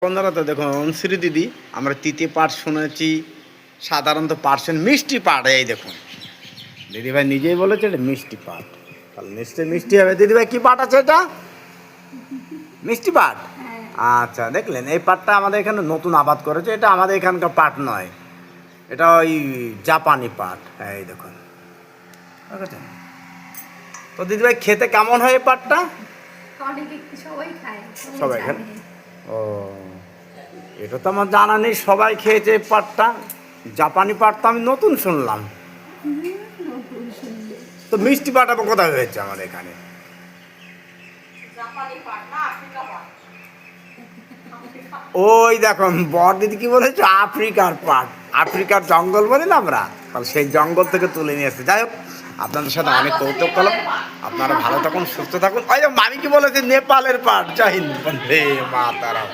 বন্ধুরা তো দেখুন শ্রী দিদি আমরা তৃতীয় পাঠ শুনেছি সাধারণত পার্সেন্ট মিষ্টি পাঠ। এই দেখুন দিদিভাই নিজেই বলেছে এটা মিষ্টি পাঠ, তাহলে নিশ্চয়ই মিষ্টি হবে। দিদিভাই কি পাঠ আছে এটা? মিষ্টি পাঠ। আচ্ছা দেখলেন এই পাঠটা আমাদের এখানে নতুন আবাদ করেছে, এটা আমাদের এখানকার পাঠ নয়, এটা ওই জাপানি পাঠ। এই দেখুন বুঝেছেন তো দিদিভাই খেতে কেমন হয় এই পাঠটা? সবাই খায়। ও এটা তো আমার জানা নেই, সবাই খেয়েছে এই পাটটা। জাপানি পাটটা আমি নতুন শুনলাম। তো মিষ্টি পাট আবার কোথায় হয়েছে আমাদের এখানে? ওই দেখুন বর দিদি কি বলেছে, আফ্রিকার পাট, আফ্রিকার জঙ্গল বলি না আমরা, তাহলে সেই জঙ্গল থেকে তুলে নিয়ে এসেছে। যাই হোক আপনাদের সাথে অনেক কৌতুক করলাম, আপনারা ভালো থাকুন সুস্থ থাকুন। ওই যে মামি কি বলেছে নেপালের পাট। জয় হিন্দ, বন্দে মাতারাম।